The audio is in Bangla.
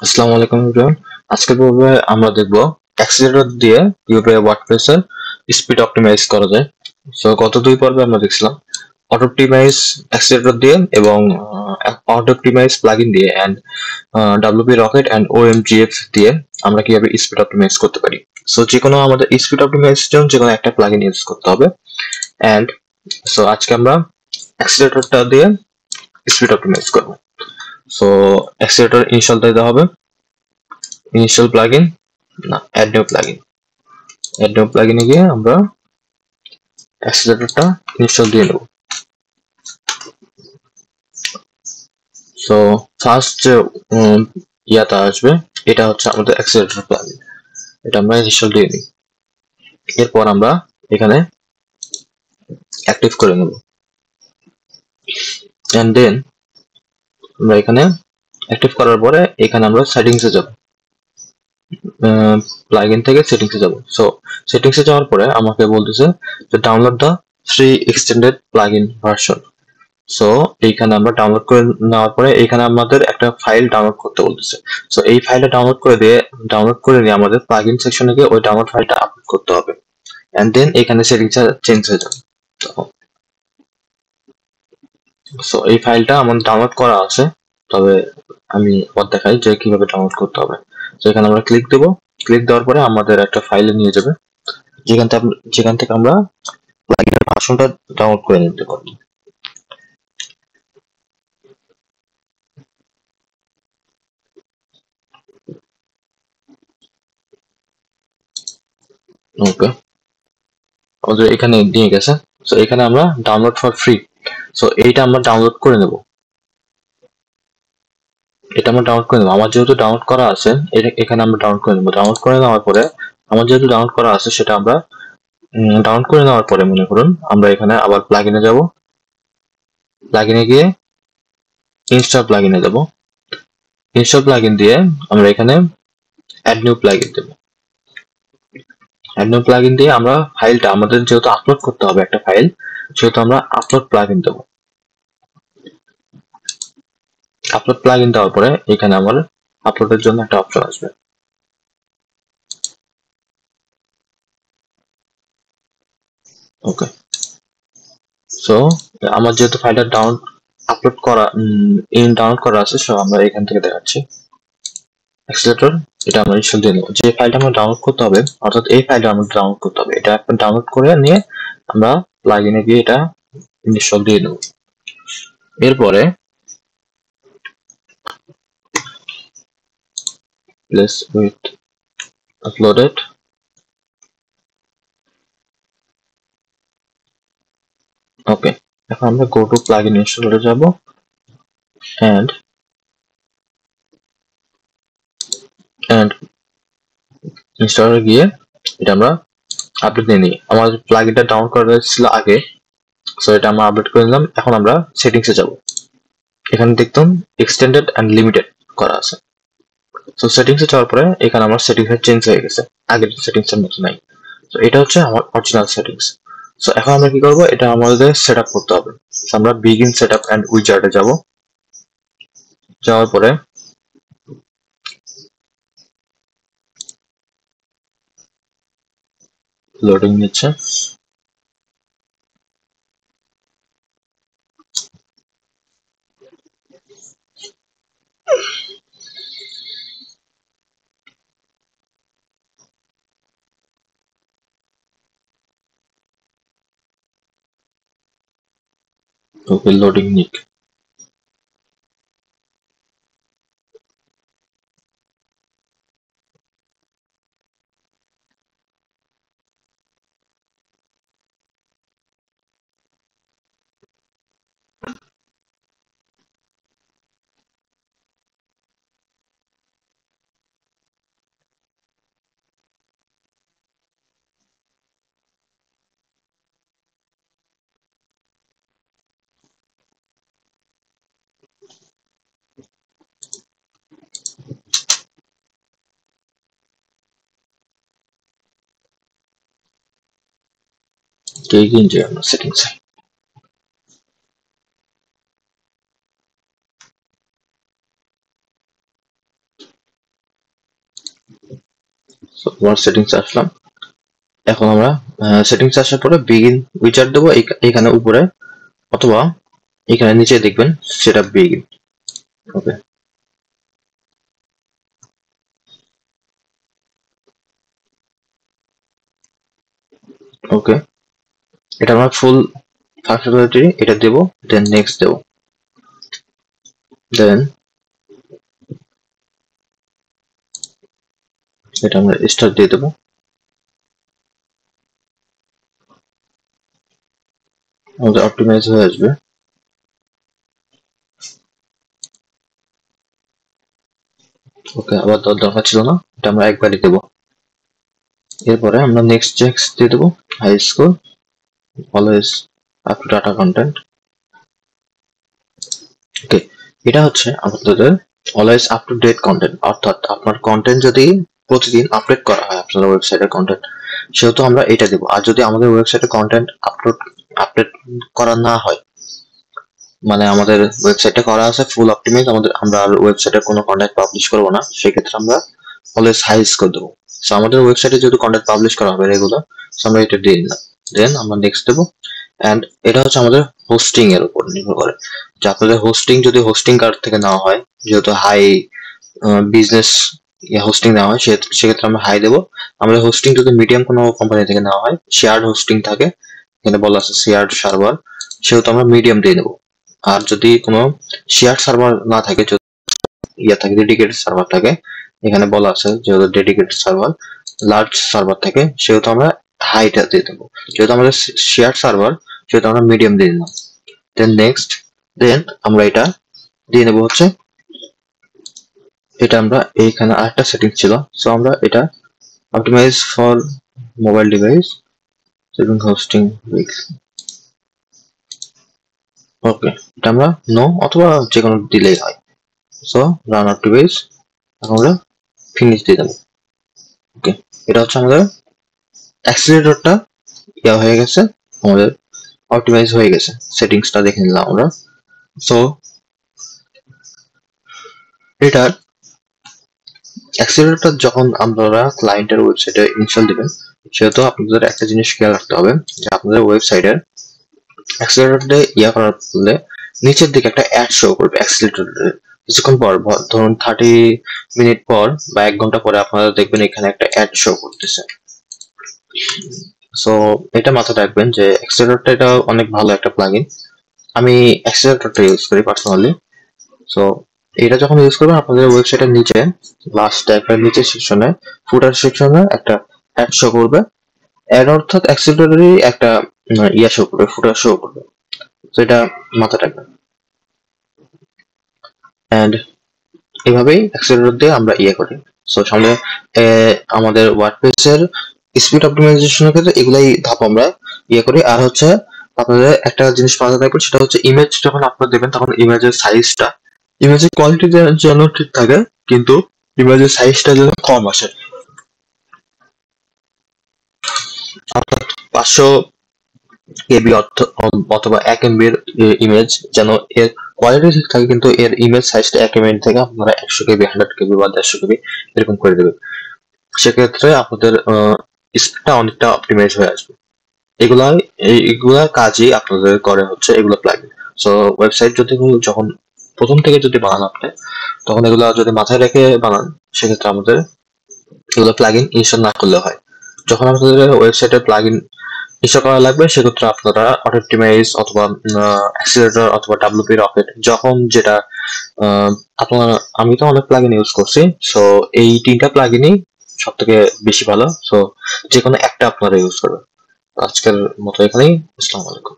আসসালামু আলাইকুম এভরিওয়ান। আজকের পর্বে আমরা দেখব অ্যাক্সিলারেটর দিয়ে কিভাবে ওয়ার্ডপ্রেসের স্পিড অপটিমাইজ করা যায়। সো গত দুই পর্বে আমরা দেখছিলাম অটো অপটিমাইজ অ্যাক্সিলারেটর দিয়ে এবং অটো অপটিমাইজ প্লাগইন দিয়ে এন্ড ডাব্লিউপি রকেট এন্ড ওএমজিএফ দিয়ে আমরা কিভাবে স্পিড অপটিমাইজ করতে পারি। সো যে কোনো আমাদের স্পিড অপটিমাইজ জন্য যে কোনো একটা প্লাগইন ইউজ করতে হবে। এন্ড সো আজকে আমরা অ্যাক্সিলারেটরটা দিয়ে স্পিড অপটিমাইজ করব। সো অ্যাক্সিলারেটর ইনস্টল দিতে হবে। ইনিশিয়াল প্লাগইন না add new plugin. Add new প্লাগইনে গিয়ে আমরা অ্যাক্সিলারেটরটা ইনস্টল দিয়ে নেব। সো ফার্স্ট যে ইয়াটা আসবে এটা হচ্ছে আমাদের অ্যাক্সিলারেটর প্লাগইন। এটা আমরা ইনস্টল দিয়ে নিই। এরপর আমরা এখানে অ্যাক্টিভ করে নেব এন্ড দেন আমরা এখানে অ্যাক্টিভ করার পরে এখানে আমরা সেটিংসে যাব। প্লাগইন থেকে সেটিংসে যাব। সো সেটিংসে যাওয়ার পরে আমাকে বলতেছে যে download the free extended plugin version. So এইখানে আমরা ডাউনলোড করে নেওয়ার পরে এখানে আমাদের একটা ফাইল ডাউনলোড করতে বলতেছে। সো এই ফাইলটা ডাউনলোড করে নিয়ে আমাদের প্লাগইন সেকশনে গিয়ে ওই ডাউনলোড ফাইলটা আপলোড করতে হবে এন্ড দেন এখানে সেটিংসটা চেঞ্জ হয়ে যাবে। সো এই ফাইলটা আমার ডাউনলোড করা আছে, তবে আমি আবার দেখাই যে কিভাবে ডাউনলোড করতে হবে। তো এখানে আমরা ক্লিক দেব। ক্লিক দেওয়ার পরে আমাদের একটা ফাইলে নিয়ে যাবে যেখান থেকে আমরা প্লাগইনের ভার্সনটা ডাউনলোড করে নিতে পারবো। ওকে, আমাদের এখানে নিয়ে গেছে। সো এখানে আমরা ডাউনলোড ফর ফ্রি, সো এইটা আমরা ডাউনলোড করে নেব। এটা আমরা ডাউনলোড করে নেব। আমার যেহেতু ডাউনলোড করা আছে এখানে আমরা ডাউনলোড করে নেব। ডাউনলোড করে নেওয়ার পরে আমার যেহেতু ডাউনলোড করা আছে সেটা আমরা ডাউনলোড করে নেওয়ার পরে মনে করুন আমরা এখানে আবার প্লাগইনে যাব। প্লাগইনে গিয়ে ইনস্টল প্লাগইনে যাব। ইনস্টল প্লাগইন দিয়ে আমরা এখানে অ্যাড নিউ প্লাগইন দেব। অ্যাড নিউ প্লাগইন দিয়ে আমরা ফাইলটা আমাদের যেহেতু আপলোড করতে হবে একটা ফাইল, সেহেতু আমরা আপলোড প্লাগইন দেব। আপলোড প্লাগইন দেওয়ার পরে এখানে আমার আপলোডের জন্য একটা অপশন আসবে। ওকে, সো আমার যেহেতু ফাইলটা ডাউনলোড করা আছে, সো আমরা এখান থেকে দেখাচ্ছি অ্যাক্সিলারেটর। এটা আমরা ইনস্টল দিয়ে নেব। যে ফাইলটা আমরা ডাউনলোড করতে হবে, অর্থাৎ এই ফাইলটা আমরা ডাউনলোড করতে হবে, এটা একটা ডাউনলোড করে নিয়ে আমরা প্লাগইনে গিয়ে এটা ইনস্টল দিয়ে নেব। এরপরে প্লেস উইথ আপলোডেড। ওকে, এখন আমরা গো টু প্লাগইন ইনস্টলারে যাব এন্ড এন্ড ইনস্টলারে গিয়ে এটা আমরা আপডেট নিয়ে নিই। আমার প্লাগইনটা ডাউনলোড করা ছিল আগে, সো এটা আমরা আপডেট করে নিলাম। এখন আমরা সেটিংসে যাব। এখানে দেখতাম এক্সটেন্ডেড এন্ড লিমিটেড করা আছে। সো সেটিংসে যাওয়ার পরে এখানে আমার সেটিংস চেঞ্জ হয়ে গেছে, আগের সেটিংসের মতো নাই। তো এটা হচ্ছে আমার অরিজিনাল সেটিংস। সো এখন আমরা কি করব, এটা আমাদের সেটআপ করতে হবে। সো আমরা বিগিন সেটআপ এন্ড উইজার্ডে যাব। যাওয়ার পরে লোডিং নিচ্ছে। ওকে, লোডিং নিক। এগিয়ে যাই আমরা সেটিংসে। তোমার সেটিংস আসলাম। এখন আমরা সেটিংস আসার পরে বিগিন উইজার্ড দেবো এখানে উপরে, অথবা এখানে নিচে দেখবেন সেটা বিগিন। ওকে, ওকে, এটা আমরা ফুল ফাংশনালিটি এটা দেব, দেন নেক্সট দেব, দেন এটা আমরা স্টার্ট দিয়ে দেবো। আমাদের অপটিমাইজ হয়ে আসবে। ওকে, আবার দরকার ছিল না, এটা আমরা একবারই দেবো। এরপরে আমরা নেক্সট চেকস দিয়ে দেবো, high score always up to data content. Okay, এটা হচ্ছে আপনাদের always up to date content, অর্থাৎ আপনার কন্টেন্ট যদি প্রতিদিন আপডেট করা হয় আপনার ওয়েবসাইটের কন্টেন্ট, সেহেতু আমরা এটা দেবো। আর যদি আমাদের ওয়েবসাইটে কন্টেন্ট আপডেট করা না হয়, মানে আমাদের ওয়েবসাইটে করা আছে ফুল অপটিমাইজ, আমরা আর ওয়েবসাইটে কোনো কন্টেন্ট পাবলিশ করবো না, সেক্ষেত্রে আমরা অলওয়েজ হাই স্কোর দেবো। সো আমাদের ওয়েবসাইটে যেহেতু কন্টেন্ট পাবলিশ করা হবে রেগুলার, সো আমরা এটা দিয়ে দিলাম, দেন আমরা নেক্সট দেবো। অ্যান্ড এটা হচ্ছে আমাদের হোস্টিং এর উপর নির্ভর করে, যে আপনাদের হোস্টিং যদি হোস্টিং কার্ড থেকে নেওয়া হয়, যেহেতু হাই বিজনেস হোস্টিং নেওয়া হয়, সেক্ষেত্রে আমরা হাই দেবো। আমাদের হোস্টিং যদি মিডিয়াম কোনো কোম্পানি থেকে নেওয়া হয়, শেয়ার্ড হোস্টিং থাকে, এখানে বলা আছে শেয়ার্ড সার্ভার, সেহেতু আমরা মিডিয়াম দিয়ে দেবো। আর যদি কোনো শেয়ার সার্ভার না থাকে, থাকে ডেডিকেটেড সার্ভার থাকে, এখানে বলা আছে যেহেতু ডেডিকেটেড সার্ভার লার্জ সার্ভার থাকে, সেহেতু আমরা হাইটা দিয়ে দেবো। যেহেতু আমাদের শেয়ার সার্ভার, সেহেতু আমরা মিডিয়াম দিয়ে দিলাম, দেন নেক্সট, দেন আমরা এটা দিয়ে নেবো হচ্ছে, এটা আমরা এইখানে আরেকটা সেটিং ছিল, সো আমরা এটা optimize for mobile device saving hosting weeks. Okay, এটা আমরা নো অথবা যে কোনো দিলেই হয়। সো রান অপটিমাইজ, এখন আমরা ফিনিশ দিয়ে দেবো। ওকে, এটা হচ্ছে আমাদের অ্যাক্সিলারেটরটা ইয়া হয়ে গেছে, আমাদের অপটিমাইজ হয়ে গেছে। সেটিংসটা দেখে নিলাম আমরা। সো এটার অ্যাক্সিলারেটর যখন আপনারা ক্লায়েন্টের ওয়েবসাইটে ইনস্টল দিবেন, সেহেতু আপনাদের একটা জিনিস খেয়াল রাখতে হবে, যে আপনাদের ওয়েবসাইটের অ্যাক্সিলারেটরে ইয়া করার ফলে নিচের দিকে একটা অ্যাড শো করবে অ্যাক্সিলারেটরে। কিছুক্ষণ পর, ধরুন 30 মিনিট পর বা 1 ঘন্টা পরে আপনারা দেখবেন এখানে একটা অ্যাড শো করতেছে। সো এটা মাথায় রাখবেন যে অ্যাক্সিলারেটরটা এটা অনেক ভালো একটা প্লাগইন। আমি অ্যাক্সিলারেটরটা ইউজ করি পার্সোনালি। সো এটা যখন ইউজ করবেন, আপনাদের ওয়েবসাইটের নিচে লাস্ট একটা নিচে সেকশনে, ফুটার সেকশনে একটা অ্যাড শো করবে। অ্যাড অর্থাৎ অ্যাক্সিলারেটরই একটা ইয়া শো করবে, ফুটার শো করবে। তো এটা মাথায় রাখবেন। অ্যান্ড এইভাবেই অ্যাক্সিলারেটর দিয়ে আমরা ইয়ে করি। সো সামনে আমাদের ওয়ার্ডপ্রেসের স্পিড অপটিমাইজেশনের ক্ষেত্রে এগুলাই ধাপ আমরা ইয়ে করি। আর হচ্ছে আপনাদের একটা জিনিস মাথায় রাখবেন, সেটা হচ্ছে ইমেজ যখন আপলোড দেবেন, তখন ইমেজের সাইজটা, ইমেজের কোয়ালিটি যেন ঠিক থাকে, কিন্তু ইমেজের সাইজটা যেন কম আসে। অর্থাৎ 500 কেবি অথবা 1 MB এর ইমেজ যেন এর কোয়ালিটি ঠিক থাকে, কিন্তু এর ইমেজ সাইজটা 1 MB থেকে আপনারা 100 কেবি, 100 কেবি বা 150 কেবি এরকম করে দেবেন। সেক্ষেত্রে আপনাদের স্পিডটা অনেকটা অপটিমাইজ হয়ে আসবে। এগুলা কাজই আপনাদের করে হচ্ছে এগুলো প্লাগইন। সো ওয়েবসাইট যখন প্রথম থেকে যদি বানান আপনি, তখন এগুলা যদি মাথায় রেখে বানান, সেক্ষেত্রে আমাদের এগুলো প্লাগইন ইনস্টল না করলে হয়। যখন আপনাদের ওয়েবসাইটে প্লাগইন ইনস্টল করা লাগবে, সেক্ষেত্রে আপনারা অপটিমাইজ অথবা অ্যাক্সিলারেটর অথবা WP রকেট, যখন যেটা আপনার, আমি তো অনেক প্লাগইন ইউজ করছি, সো এই 3টা প্লাগইনই সব থেকে বেশি ভালো। সো যে কোনো একটা আপনারা ইউজ করবেন। আজকের মতো এখানেই। আসসালামু আলাইকুম।